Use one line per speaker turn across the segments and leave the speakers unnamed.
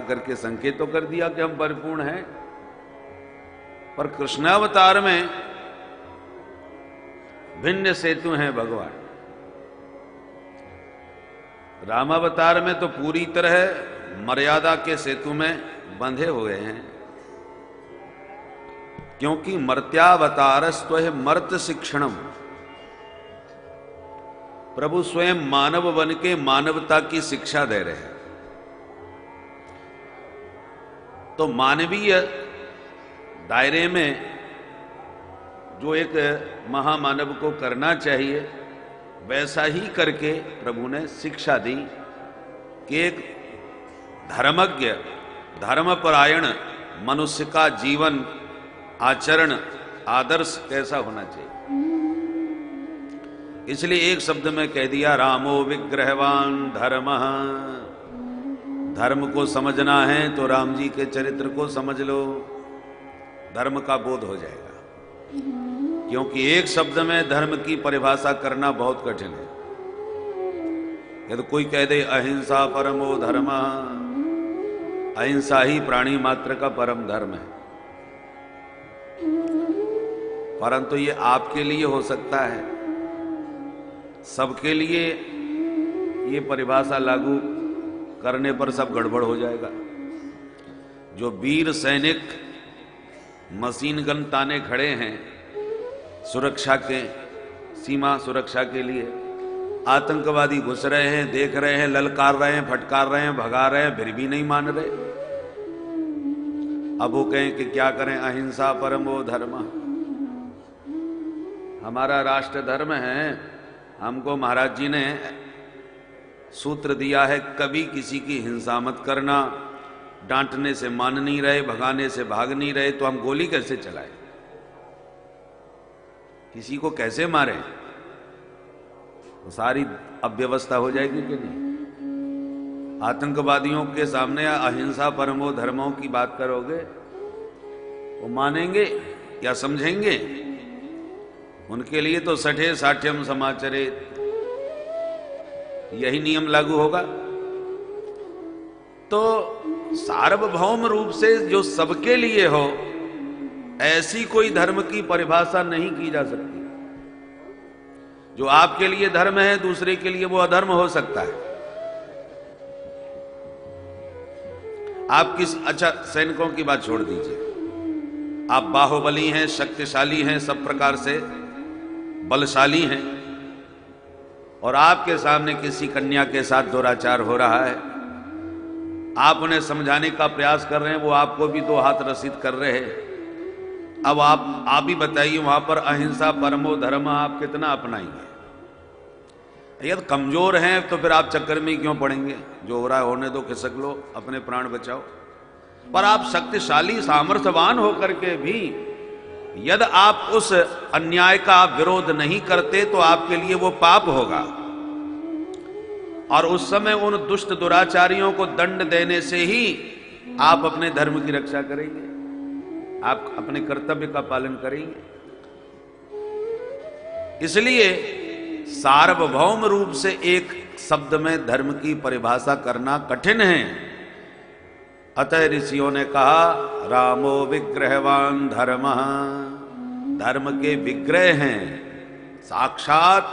करके संकेत तो कर दिया कि हम परिपूर्ण हैं, पर कृष्णावतार में भिन्न सेतु हैं भगवान। रामावतार में तो पूरी तरह मर्यादा के सेतु में बंधे हुए हैं, क्योंकि मर्त्यावतारस्त्वह मर्त शिक्षणम, प्रभु स्वयं मानव बन के मानवता की शिक्षा दे रहे हैं। तो मानवीय दायरे में जो एक महामानव को करना चाहिए, वैसा ही करके प्रभु ने शिक्षा दी कि एक धर्मज्ञ धर्मपरायण मनुष्य का जीवन आचरण आदर्श कैसा होना चाहिए। इसलिए एक शब्द में कह दिया, रामो विग्रहवान धर्मः। धर्म को समझना है तो राम जी के चरित्र को समझ लो, धर्म का बोध हो जाएगा। क्योंकि एक शब्द में धर्म की परिभाषा करना बहुत कठिन है। यदि कोई कह दे अहिंसा परमो धर्म, अहिंसा ही प्राणी मात्र का परम धर्म है, परंतु ये आपके लिए हो सकता है, सबके लिए ये परिभाषा लागू करने पर सब गड़बड़ हो जाएगा। जो वीर सैनिक मशीन गन ताने खड़े हैं सुरक्षा के, सीमा सुरक्षा के लिए, आतंकवादी घुस रहे हैं, देख रहे हैं, ललकार रहे हैं, फटकार रहे हैं, भगा रहे हैं, फिर भी नहीं मान रहे। अब वो कहें कि क्या करें, अहिंसा परमो धर्म। हमारा राष्ट्र धर्म है, हमको महाराज जी ने सूत्र दिया है, कभी किसी की हिंसा मत करना। डांटने से मान नहीं रहे, भगाने से भाग नहीं रहे, तो हम गोली कैसे चलाएं, किसी को कैसे मारें? तो सारी अव्यवस्था हो जाएगी कि नहीं। आतंकवादियों के सामने अहिंसा परमो धर्मों की बात करोगे, वो मानेंगे या समझेंगे? उनके लिए तो सठे साठ्यम समाचरेत, यही नियम लागू होगा। तो सार्वभौम रूप से जो सबके लिए हो, ऐसी कोई धर्म की परिभाषा नहीं की जा सकती। जो आपके लिए धर्म है, दूसरे के लिए वो अधर्म हो सकता है। आप किस, अच्छा सैनिकों की बात छोड़ दीजिए, आप बाहुबली हैं, शक्तिशाली हैं, सब प्रकार से बलशाली हैं, और आपके सामने किसी कन्या के साथ दुराचार हो रहा है, आप उन्हें समझाने का प्रयास कर रहे हैं, वो आपको भी दो हाथ रसीद कर रहे हैं। अब आप ही बताइए, वहां पर अहिंसा परमो धर्म आप कितना अपनाएंगे? यदि कमजोर हैं तो फिर आप चक्कर में क्यों पड़ेंगे? जो हो रहा है होने दो, खिसक लो, अपने प्राण बचाओ। पर आप शक्तिशाली सामर्थ्यवान होकर के भी यदि आप उस अन्याय का विरोध नहीं करते तो आपके लिए वो पाप होगा, और उस समय उन दुष्ट दुराचारियों को दंड देने से ही आप अपने धर्म की रक्षा करेंगे, आप अपने कर्तव्य का पालन करेंगे। इसलिए सार्वभौम रूप से एक शब्द में धर्म की परिभाषा करना कठिन है। अतः ऋषियों ने कहा, रामो विग्रहवान धर्मः, धर्म के विग्रह हैं, साक्षात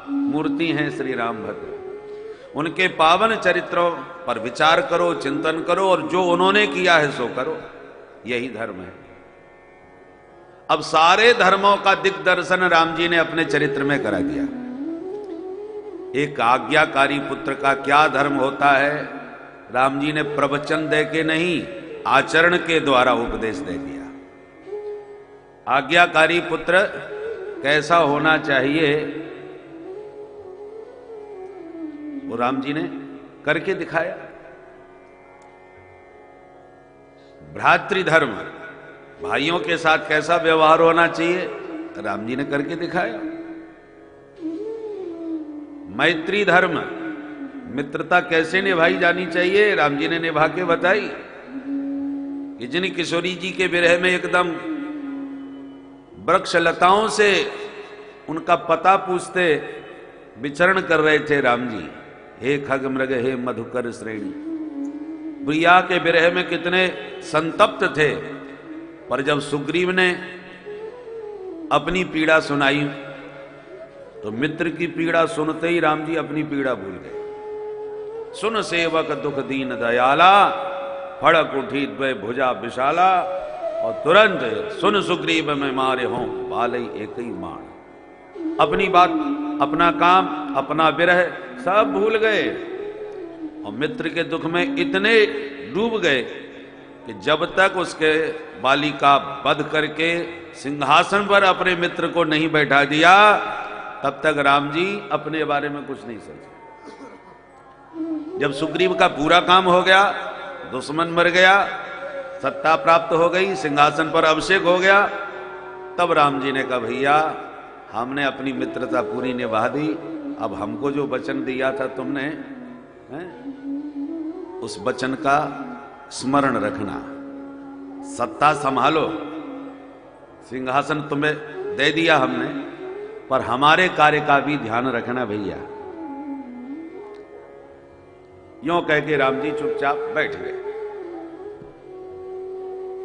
मूर्ति हैं श्री रामभद्र। उनके पावन चरित्रों पर विचार करो, चिंतन करो, और जो उन्होंने किया है सो करो, यही धर्म है। अब सारे धर्मों का दिग्दर्शन राम जी ने अपने चरित्र में करा दिया। एक आज्ञाकारी पुत्र का क्या धर्म होता है, राम जी ने प्रवचन दे के नहीं, आचरण के द्वारा उपदेश दे दिया। आज्ञाकारी पुत्र कैसा होना चाहिए, वो राम जी ने करके दिखाया। भ्रातृधर्म, भाइयों के साथ कैसा व्यवहार होना चाहिए, राम जी ने करके दिखाया। मैत्री धर्म, मित्रता कैसे निभाई जानी चाहिए, राम जी ने निभा के बताई। इतनी किशोरी जी के विरह में एकदम वृक्ष लताओं से उनका पता पूछते विचरण कर रहे थे राम जी। हे खग मृग हे मधुकर श्रेणी, प्रिया के विरह में कितने संतप्त थे, पर जब सुग्रीव ने अपनी पीड़ा सुनाई तो मित्र की पीड़ा सुनते ही राम जी अपनी पीड़ा भूल गए। सुन सेवक दुख दीन दयाला, फड़क उठी द्वय भुजा विशाला, और तुरंत सुन सुग्रीव में मारे हों बालई एक ही माण। अपनी बात, अपना काम, अपना विरह सब भूल गए और मित्र के दुख में इतने डूब गए कि जब तक उसके बाली का वध करके सिंहासन पर अपने मित्र को नहीं बैठा दिया, तब तक राम जी अपने बारे में कुछ नहीं सोचे। जब सुग्रीव का पूरा काम हो गया, दुश्मन मर गया, सत्ता प्राप्त हो गई, सिंहासन पर अभिषेक हो गया, तब राम जी ने कहा भैया हमने अपनी मित्रता पूरी निभा दी, अब हमको जो वचन दिया था तुमने, उस वचन का स्मरण रखना, सत्ता संभालो, सिंहासन तुम्हें दे दिया हमने, पर हमारे कार्य का भी ध्यान रखना भैया। यों कह के राम जी चुपचाप बैठ गए।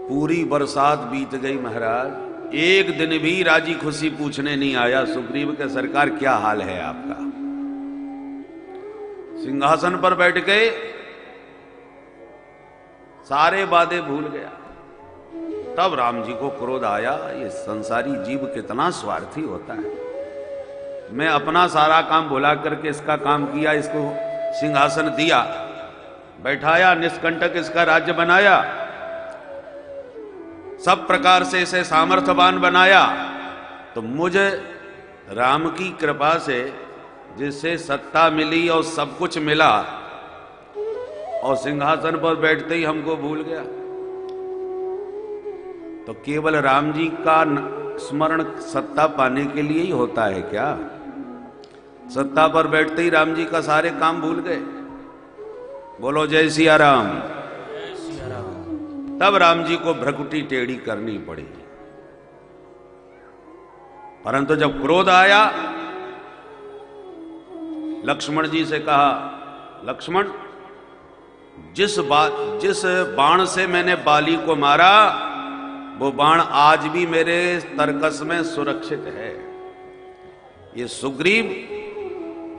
पूरी बरसात बीत गई महाराज, एक दिन भी राजी खुशी पूछने नहीं आया सुग्रीव के सरकार क्या हाल है आपका। सिंहासन पर बैठ गए, सारे वादे भूल गया। तब राम जी को क्रोध आया, ये संसारी जीव कितना स्वार्थी होता है। मैं अपना सारा काम भुला करके इसका काम किया, इसको सिंहासन दिया, बैठाया, निष्कंटक इसका राज्य बनाया, सब प्रकार से इसे सामर्थ्यवान बनाया, तो मुझे राम की कृपा से जिससे सत्ता मिली और सब कुछ मिला, और सिंहासन पर बैठते ही हमको भूल गया। तो केवल राम जी का स्मरण सत्ता पाने के लिए ही होता है क्या? सत्ता पर बैठते ही राम जी का सारे काम भूल गए। बोलो जय सिया राम। तब राम जी को भ्रकुटी टेढ़ी करनी पड़ी। परंतु जब क्रोध आया, लक्ष्मण जी से कहा, लक्ष्मण जिस बाण से मैंने बाली को मारा, वो बाण आज भी मेरे तरकस में सुरक्षित है। ये सुग्रीव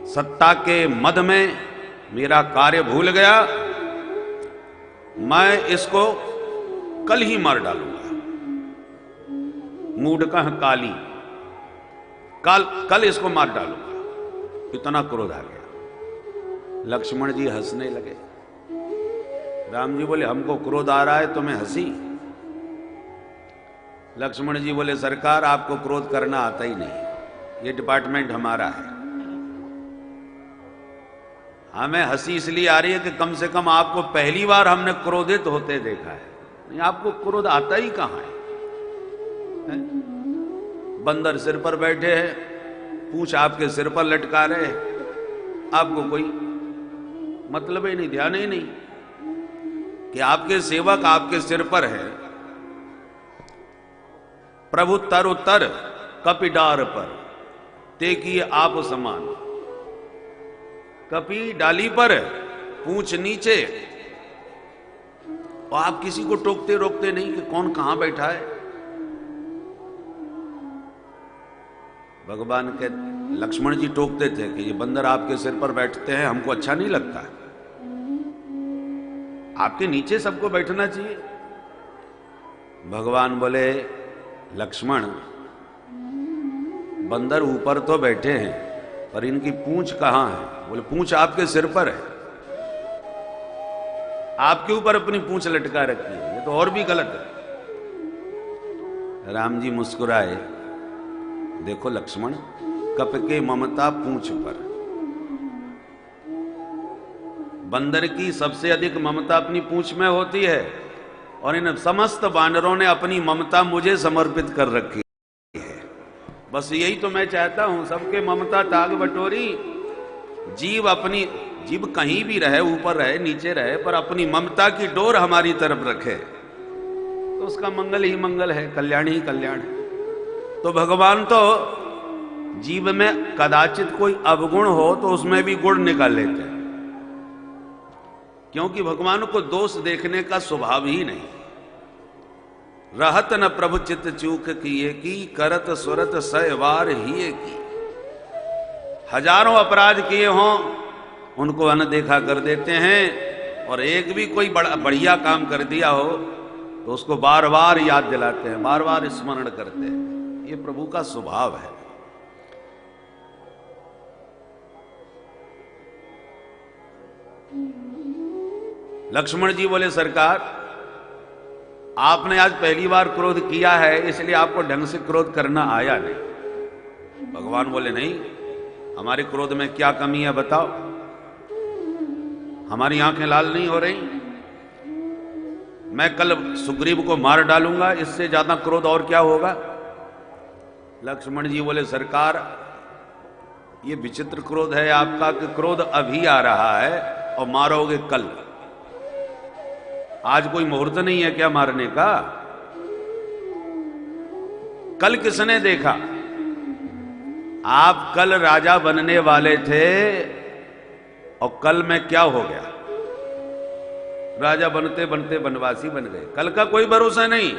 सत्ता के मद में मेरा कार्य भूल गया, मैं इसको कल ही मार डालूंगा। मूढ़कः काली, कल इसको मार डालूंगा। इतना क्रोध आ गया। लक्ष्मण जी हंसने लगे। राम जी बोले हमको क्रोध आ रहा है, तुम्हें हंसी? लक्ष्मण जी बोले सरकार आपको क्रोध करना आता ही नहीं, ये डिपार्टमेंट हमारा है। हमें हंसी इसलिए आ रही है कि कम से कम आपको पहली बार हमने क्रोधित होते देखा है, नहीं आपको क्रोध आता ही कहां है? बंदर सिर पर बैठे हैं, पूंछ आपके सिर पर लटका रहे हैं, आपको कोई मतलब ही नहीं, ध्यान ही नहीं कि आपके सेवक आपके सिर पर है। प्रभु तर उतर कपि डार पर, ते की आप समान। कपि डाली पर, पूंछ नीचे, और आप किसी को टोकते रोकते नहीं कि कौन कहां बैठा है। भगवान के लक्ष्मण जी टोकते थे कि ये बंदर आपके सिर पर बैठते हैं, हमको अच्छा नहीं लगता, आपके नीचे सबको बैठना चाहिए। भगवान बोले लक्ष्मण बंदर ऊपर तो बैठे हैं, पर इनकी पूंछ कहां है? बोले पूंछ आपके सिर पर है, आपके ऊपर अपनी पूंछ लटका रखी है, ये तो और भी गलत है। राम जी मुस्कुराए, देखो लक्ष्मण, कप के ममता पूंछ पर। बंदर की सबसे अधिक ममता अपनी पूंछ में होती है, और इन समस्त वानरों ने अपनी ममता मुझे समर्पित कर रखी है। बस यही तो मैं चाहता हूं, सबके ममता ताग बटोरी। जीव कहीं भी रहे, ऊपर रहे नीचे रहे, पर अपनी ममता की डोर हमारी तरफ रखे तो उसका मंगल ही मंगल है, कल्याण ही कल्याण है। तो भगवान तो जीव में कदाचित कोई अवगुण हो तो उसमें भी गुण निकाल लेते हैं। क्योंकि भगवान को दोष देखने का स्वभाव ही नहीं। रहत न प्रभु चित्त चूक किए की, करत सुरत सहवार ही की। हजारों अपराध किए हों उनको अनदेखा कर देते हैं, और एक भी कोई बड़ा बढ़िया काम कर दिया हो तो उसको बार बार याद दिलाते हैं, बार बार स्मरण करते हैं। ये प्रभु का स्वभाव है। लक्ष्मण जी बोले सरकार, आपने आज पहली बार क्रोध किया है, इसलिए आपको ढंग से क्रोध करना आया नहीं। भगवान बोले नहीं, हमारे क्रोध में क्या कमी है बताओ। हमारी आंखें लाल नहीं हो रही? मैं कल सुग्रीव को मार डालूंगा, इससे ज्यादा क्रोध और क्या होगा? लक्ष्मण जी बोले सरकार, ये विचित्र क्रोध है आपका कि क्रोध अभी आ रहा है और मारोगे कल। आज कोई मुहूर्त नहीं है क्या मारने का? कल किसने देखा? आप कल राजा बनने वाले थे और कल में क्या हो गया? राजा बनते बनते वनवासी बन गए। कल का कोई भरोसा नहीं।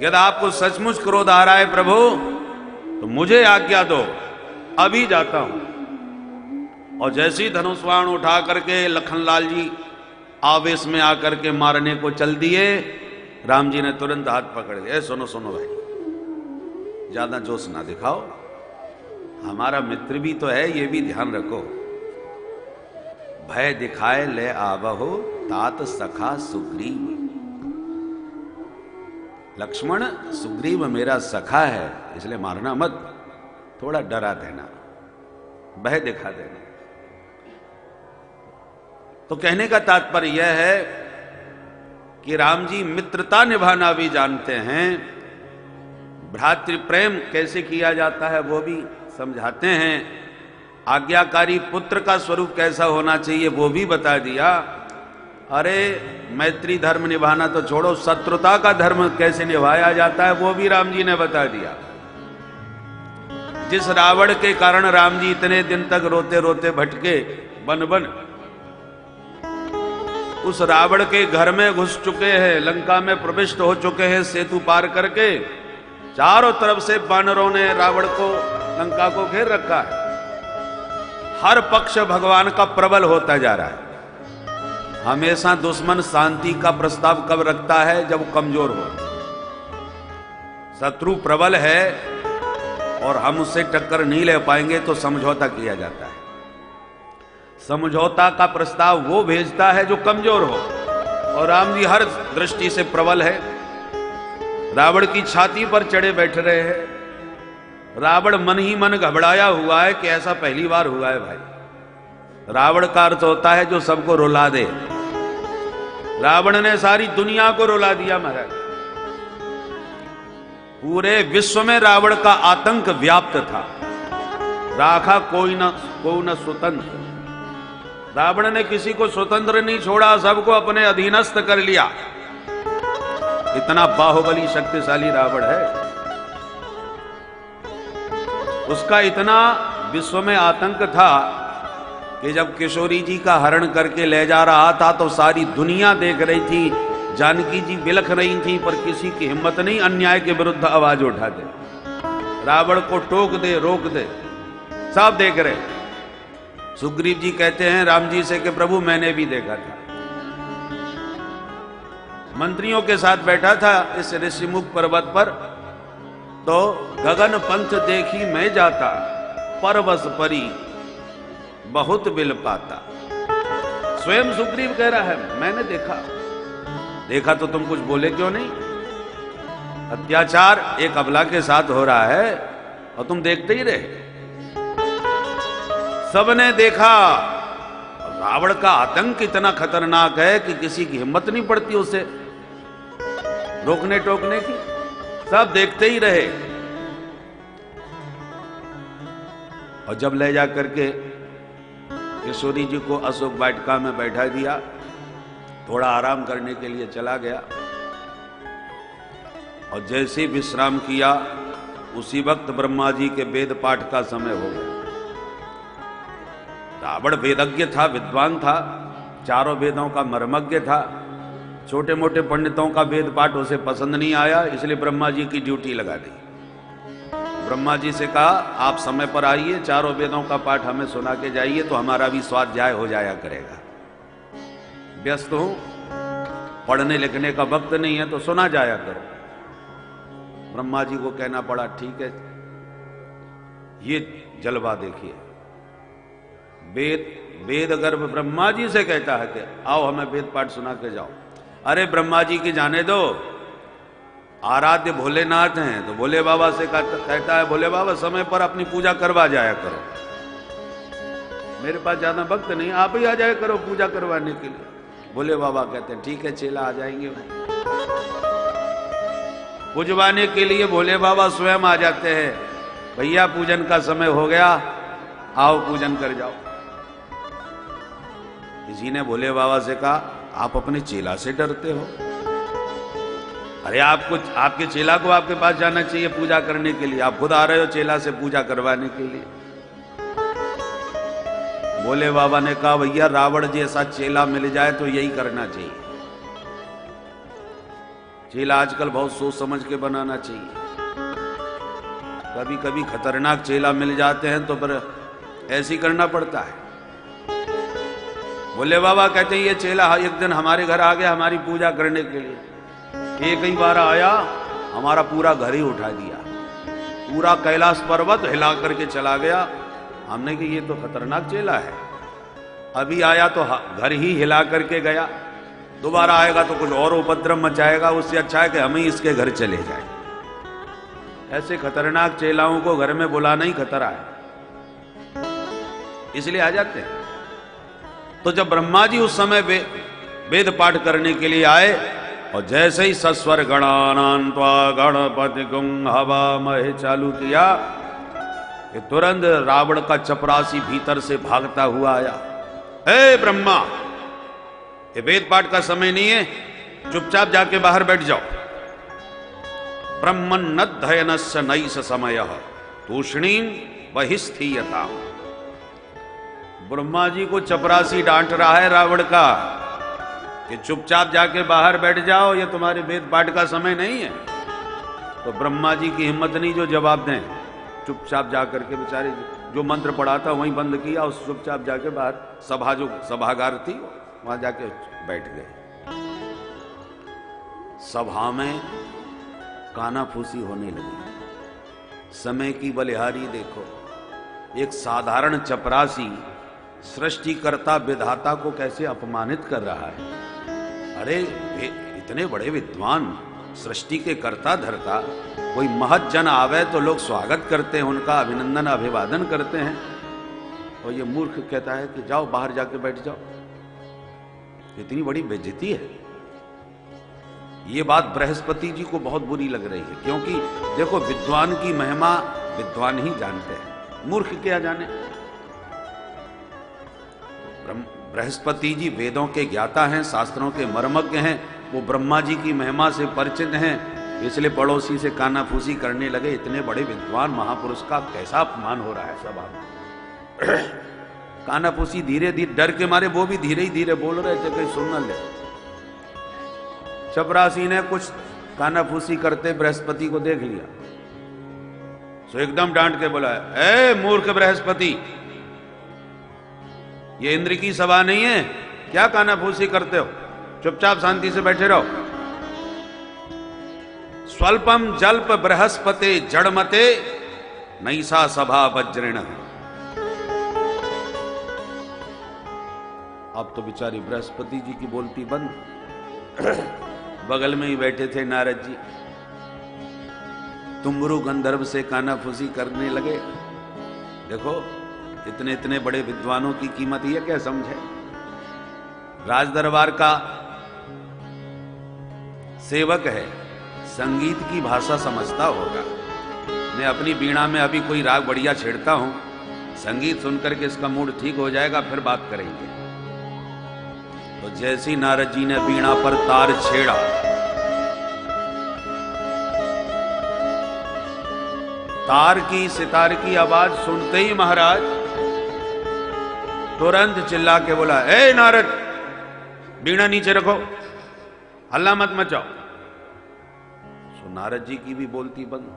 यदि आपको सचमुच क्रोध आ रहा है प्रभु, तो मुझे आज्ञा दो, अभी जाता हूं। और जैसी धनुष बाण उठा करके लखनलाल जी आवेश में आकर के मारने को चल दिए, राम जी ने तुरंत हाथ पकड़ लिया। सुनो सुनो भाई, ज्यादा जोश ना दिखाओ, हमारा मित्र भी तो है, ये भी ध्यान रखो। भय दिखाए ले आवहो तात सखा सुग्रीव। लक्ष्मण, सुग्रीव मेरा सखा है, इसलिए मारना मत, थोड़ा डरा देना, भय दिखा देना। तो कहने का तात्पर्य यह है कि राम जी मित्रता निभाना भी जानते हैं, भ्रातृ प्रेम कैसे किया जाता है वो भी समझाते हैं, आज्ञाकारी पुत्र का स्वरूप कैसा होना चाहिए वो भी बता दिया। अरे मैत्री धर्म निभाना तो छोड़ो, शत्रुता का धर्म कैसे निभाया जाता है वो भी राम जी ने बता दिया। जिस रावण के कारण राम जी इतने दिन तक रोते रोते भटके बन बन, उस रावण के घर में घुस चुके हैं, लंका में प्रविष्ट हो चुके हैं सेतु पार करके। चारों तरफ से वानरों ने रावण को, लंका को घेर रखा है। हर पक्ष भगवान का प्रबल होता जा रहा है। हमेशा दुश्मन शांति का प्रस्ताव कब रखता है? जब कमजोर हो। शत्रु प्रबल है और हम उससे टक्कर नहीं ले पाएंगे तो समझौता किया जाता है। समझौता का प्रस्ताव वो भेजता है जो कमजोर हो, और राम जी हर दृष्टि से प्रबल है। रावण की छाती पर चढ़े बैठ रहे हैं। रावण मन ही मन घबराया हुआ है कि ऐसा पहली बार हुआ है भाई। रावण का अर्थ होता है जो सबको रुला दे। रावण ने सारी दुनिया को रुला दिया महाराज। पूरे विश्व में रावण का आतंक व्याप्त था। राखा कोई न स्वतंत्र। रावण ने किसी को स्वतंत्र नहीं छोड़ा, सबको अपने अधीनस्थ कर लिया। इतना बाहुबली शक्तिशाली रावण है। उसका इतना विश्व में आतंक था कि जब किशोरी जी का हरण करके ले जा रहा था तो सारी दुनिया देख रही थी। जानकी जी बिलख रही थी, पर किसी की हिम्मत नहीं अन्याय के विरुद्ध आवाज उठा दे, रावण को टोक दे, रोक दे। सब देख रहे। सुग्रीव जी कहते हैं राम जी से कि प्रभु मैंने भी देखा था। मंत्रियों के साथ बैठा था इस ऋषिमुख पर्वत पर, तो गगन पंथ देखी मैं जाता, परवश परी बहुत बिल पाता। स्वयं सुग्रीव कह रहा है मैंने देखा। देखा तो तुम कुछ बोले क्यों नहीं? अत्याचार एक अबला के साथ हो रहा है और तुम देखते ही रहे। सबने देखा। रावण का आतंक इतना खतरनाक है कि किसी की हिम्मत नहीं पड़ती उसे रोकने टोकने की। सब देखते ही रहे। और जब ले जा करके किशोरी जी को अशोक वाटिका में बैठा दिया, थोड़ा आराम करने के लिए चला गया। और जैसे विश्राम किया उसी वक्त ब्रह्मा जी के वेद पाठ का समय हो गया। रावण वेदज्ञ था, विद्वान था, चारों वेदों का मर्मज्ञ था, छोटे मोटे पंडितों का वेद पाठ उसे पसंद नहीं आया, इसलिए ब्रह्मा जी की ड्यूटी लगा दी। ब्रह्मा जी से कहा आप समय पर आइए, चारों वेदों का पाठ हमें सुना के जाइए तो हमारा भी स्वाध्याय हो जाया करेगा। व्यस्त हूं, पढ़ने लिखने का वक्त नहीं है, तो सुना जाया करो। ब्रह्मा जी को कहना पड़ा ठीक है। ये जलवा देखिए, वेद गर्भ ब्रह्मा जी से कहता है कि आओ हमें वेद पाठ सुना के जाओ। अरे ब्रह्मा जी की जाने दो, आराध्य भोलेनाथ हैं, तो भोले बाबा से कहता है भोले बाबा समय पर अपनी पूजा करवा जाया करो, मेरे पास ज्यादा वक्त नहीं, आप ही आ जाया करो पूजा करवाने के लिए। भोले बाबा कहते हैं ठीक है चेला आ जाएंगे। पूजवाने के लिए भोले बाबा स्वयं आ जाते हैं, भैया पूजन का समय हो गया, आओ पूजन कर जाओ। किसी ने भोले बाबा से कहा आप अपने चेला से डरते हो? अरे आपको, आपके चेला को आपके पास जाना चाहिए पूजा करने के लिए, आप खुद आ रहे हो चेला से पूजा करवाने के लिए। भोले बाबा ने कहा भैया रावण जैसा चेला मिल जाए तो यही करना चाहिए। चेला आजकल बहुत सोच समझ के बनाना चाहिए। कभी कभी खतरनाक चेला मिल जाते हैं तो फिर ऐसे ही करना पड़ता है। भोले बाबा कहते हैं ये चेला एक दिन हमारे घर आ गया हमारी पूजा करने के लिए, एक ही बार आया हमारा पूरा घर ही उठा दिया, पूरा कैलाश पर्वत हिला करके चला गया। हमने कहा ये तो खतरनाक चेला है, अभी आया तो घर ही हिला करके गया, दोबारा आएगा तो कुछ और उपद्रव मचाएगा, उससे अच्छा है कि हम ही इसके घर चले जाएं। ऐसे खतरनाक चेलाओं को घर में बुलाना ही खतरा है, इसलिए आ जाते हैं। तो जब ब्रह्मा जी उस समय वेद पाठ करने के लिए आए और जैसे ही सस्वर गणानान्त्वा गणपति गुं हवामहे चालू किया, ये तुरंत रावण का चपरासी भीतर से भागता हुआ आया। हे ब्रह्मा, ये वेद पाठ का समय नहीं है, चुपचाप जाके बाहर बैठ जाओ। ब्रह्मन्नध्ययनस्य नैष समयः तूष्णीं बहिस्थीयताम्। ब्रह्मा जी को चपरासी डांट रहा है रावण का कि चुपचाप जाके बाहर बैठ जाओ, ये तुम्हारे वेद पाठ का समय नहीं है। तो ब्रह्मा जी की हिम्मत नहीं जो जवाब दें, चुपचाप जाकर के बेचारे जो मंत्र पढ़ा था वहीं बंद किया, उस चुपचाप जाके बाहर सभा जो सभागार थी वहां जाके बैठ गए। सभा में कानाफूसी होने लगी। समय की बलिहारी देखो, एक साधारण चपरासी सृष्टिकर्ता विधाता को कैसे अपमानित कर रहा है। अरे इतने बड़े विद्वान, सृष्टि के कर्ता धर्ता, कोई महत जन आवे तो लोग स्वागत करते हैं, उनका अभिनंदन अभिवादन करते हैं, और ये मूर्ख कहता है कि जाओ बाहर जाके बैठ जाओ। इतनी बड़ी बेइज्जती है। ये बात बृहस्पति जी को बहुत बुरी लग रही है, क्योंकि देखो विद्वान की महिमा विद्वान ही जानते हैं, मूर्ख क्या जाने। बृहस्पति जी वेदों के ज्ञाता हैं, शास्त्रों के मर्मज्ञ हैं, वो ब्रह्मा जी की महिमा से परिचित हैं, इसलिए पड़ोसी से कानाफूसी करने लगे। इतने बड़े विद्वान महापुरुष का कैसा अपमान हो रहा है सभा में। कानाफूसी धीरे धीरे, डर के मारे वो भी धीरे ही धीरे बोल रहे थे कहीं सुन न ले। चपरासी ने कुछ कानाफूसी करते बृहस्पति को देख लिया, तो एकदम डांट के बोला, ए मूर्ख बृहस्पति, ये इंद्र की सभा नहीं है, क्या कानाफूसी करते हो, चुपचाप शांति से बैठे रहो। स्वल्पम जल्प बृहस्पते जड़मते नैसा सभा वज्रेण। अब तो बेचारी बृहस्पति जी की बोलती बंद। बगल में ही बैठे थे नारद जी, तुम्बरु गंधर्व से कानाफूसी करने लगे। देखो इतने इतने बड़े विद्वानों की कीमत ये क्या समझे। राज दरबार का सेवक है, संगीत की भाषा समझता होगा। मैं अपनी वीणा में अभी कोई राग बढ़िया छेड़ता हूं, संगीत सुनकर के इसका मूड ठीक हो जाएगा, फिर बात करेंगे। तो जैसे ही नारद जी ने वीणा पर तार छेड़ा, तार की सितार की आवाज सुनते ही महाराज तुरंत चिल्ला के बोला, ए नारद, बीणा नीचे रखो, हल्ला मत मचाओ। सो नारद जी की भी बोलती बंद।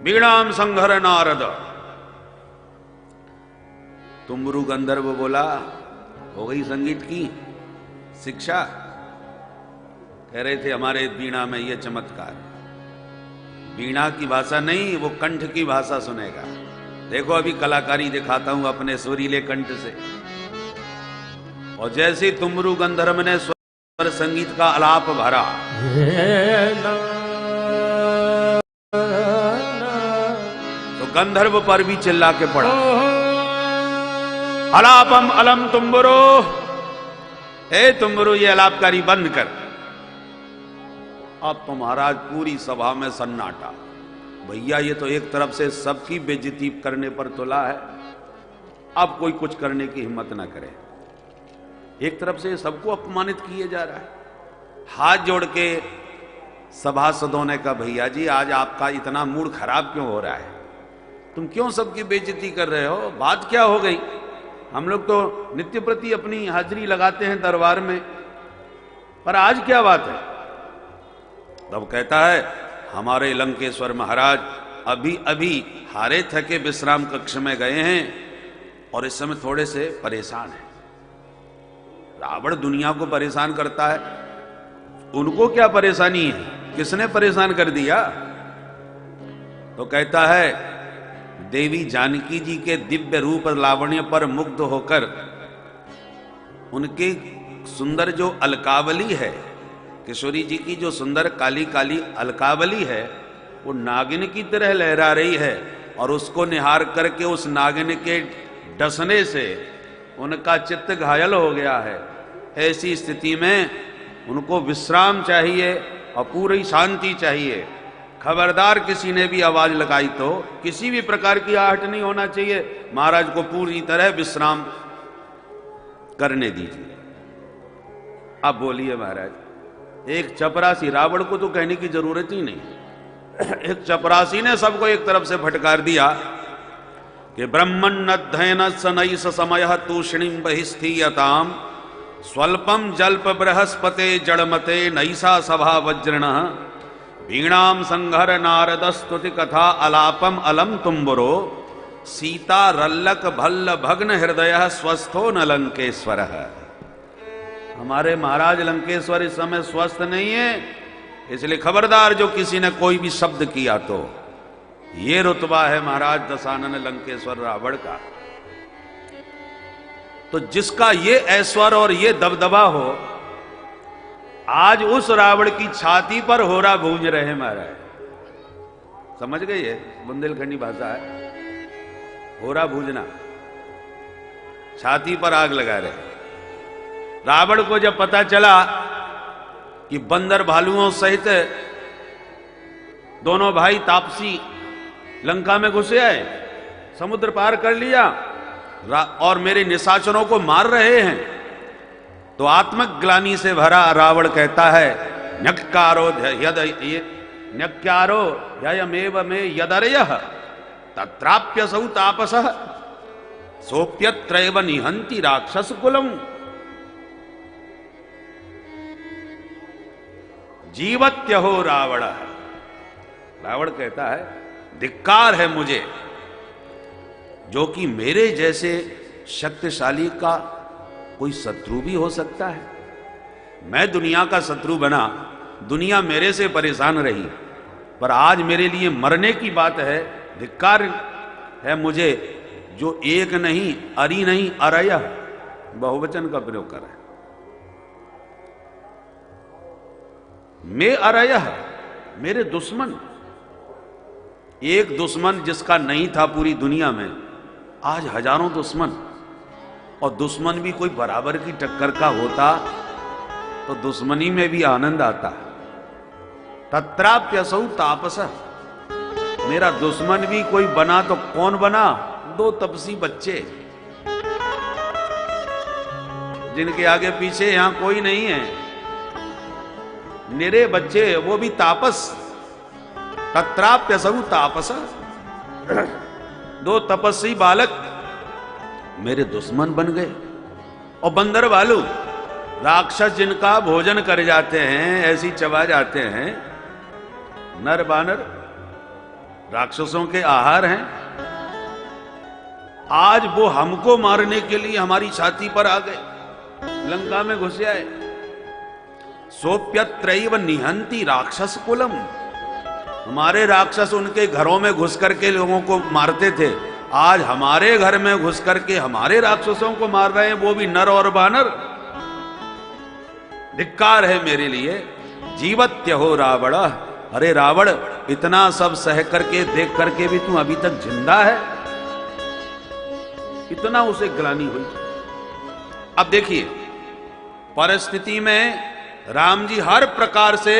बीणाम संघर नारद। तुम्बरु गंधर्व बोला, हो गई संगीत की शिक्षा? कह रहे थे हमारे बीणा में ये चमत्कार। बीणा की भाषा नहीं, वो कंठ की भाषा सुनेगा। देखो अभी कलाकारी दिखाता हूं अपने सुरीले कंठ से। और जैसे तुम्बरु गंधर्व ने स्वर संगीत का आलाप भरा, तो गंधर्व पर भी चिल्ला के पड़ा, अलापम अलम तुम्बरो। हे तुम्बरु, ये अलापकारी बंद कर। अब तो महाराज पूरी सभा में सन्नाटा। भैया ये तो एक तरफ से सबकी बेइज्जती करने पर तुला है, अब कोई कुछ करने की हिम्मत ना करे। एक तरफ से सबको अपमानित किए जा रहा है। हाथ जोड़ के सभासदों ने कहा, भैया जी आज आपका इतना मूड खराब क्यों हो रहा है? तुम क्यों सबकी बेइज्जती कर रहे हो? बात क्या हो गई? हम लोग तो नित्य प्रति अपनी हाजिरी लगाते हैं दरबार में, पर आज क्या बात है? तब कहता है, हमारे लंकेश्वर महाराज अभी अभी हारे थके विश्राम कक्ष में गए हैं और इस समय थोड़े से परेशान हैं। रावण दुनिया को परेशान करता है, उनको क्या परेशानी है? किसने परेशान कर दिया? तो कहता है, देवी जानकी जी के दिव्य रूप लावण्य पर मुग्ध होकर उनकी सुंदर जो अलकावली है, किशोरी जी की जो सुंदर काली काली अलकावली है, वो नागिन की तरह लहरा रही है। और उसको निहार करके उस नागिन के डसने से उनका चित्त घायल हो गया है। ऐसी स्थिति में उनको विश्राम चाहिए और पूरी शांति चाहिए। खबरदार किसी ने भी आवाज लगाई तो किसी भी प्रकार की आहट नहीं होना चाहिए। महाराज को पूरी तरह विश्राम करने दीजिए। अब बोलिए महाराज, एक चपरासी, रावण को तो कहने की जरूरत ही नहीं, एक चपरासी ने सबको एक तरफ से फटकार दिया कि ब्रह्मण अध्ययन सनैस समय तूषणिम बहिस्थीयताम स्वल्पम जल्प बृहस्पते जड़मते नैसा सभा वज्रण वीणाम संघर नारद स्तुति कथा अलापम अलम तुम्बरो सीता रल्लक भल्ल भग्न हृदय स्वस्थो न लंकेश्वर। हमारे महाराज लंकेश्वर इस समय स्वस्थ नहीं है, इसलिए खबरदार जो किसी ने कोई भी शब्द किया तो। ये रुतबा है महाराज दशानन लंकेश्वर रावण का। तो जिसका ये ऐश्वर्य और ये दबदबा हो, आज उस रावण की छाती पर होरा गूंज रहे हैं महाराज। समझ गए? ये बुंदेलखंडी भाषा है, होरा भूजना, छाती पर आग लगा रहे। रावण को जब पता चला कि बंदर भालुओं सहित दोनों भाई तापसी लंका में घुसे आए, समुद्र पार कर लिया और मेरे निशाचरों को मार रहे हैं, तो आत्मग्लानि से भरा रावण कहता है, न्यक्कारो न्यक्कारो ह्ययमेव मे यदर्यः तत्राप्यसौ तापसः सोप्यत्रैव निहन्ति राक्षस कुलम् जीवत्यहो रावण। रावण कहता है, धिक्कार है मुझे जो कि मेरे जैसे शक्तिशाली का कोई शत्रु भी हो सकता है। मैं दुनिया का शत्रु बना, दुनिया मेरे से परेशान रही, पर आज मेरे लिए मरने की बात है। धिक्कार है मुझे जो एक नहीं, अरि नहीं, अरय बहुवचन का प्रयोग कर रहा है। मैं अरय, मेरे दुश्मन, एक दुश्मन जिसका नहीं था पूरी दुनिया में, आज हजारों दुश्मन। और दुश्मन भी कोई बराबर की टक्कर का होता तो दुश्मनी में भी आनंद आता। तत्राप्यसौ तापस, मेरा दुश्मन भी कोई बना तो कौन बना? दो तपसी बच्चे जिनके आगे पीछे यहां कोई नहीं है, निरे बच्चे, वो भी तापस। तत्राप्यसौ तापस, दो तपस्वी बालक मेरे दुश्मन बन गए। और बंदर भालू राक्षस जिनका भोजन कर जाते हैं, ऐसी चबा जाते हैं, नर बानर राक्षसों के आहार हैं, आज वो हमको मारने के लिए हमारी छाती पर आ गए, लंका में घुस आए। सोप्यत्रैव निहंती राक्षस कुलम, हमारे राक्षस उनके घरों में घुस करके लोगों को मारते थे, आज हमारे घर में घुस करके हमारे राक्षसों को मार रहे हैं, वो भी नर और बानर। धिक्कार है मेरे लिए। जीवत्य हो रावण, अरे रावण इतना सब सह करके देख करके भी तू अभी तक जिंदा है, इतना उसे ग्लानि हुई। अब देखिए परिस्थिति में राम जी हर प्रकार से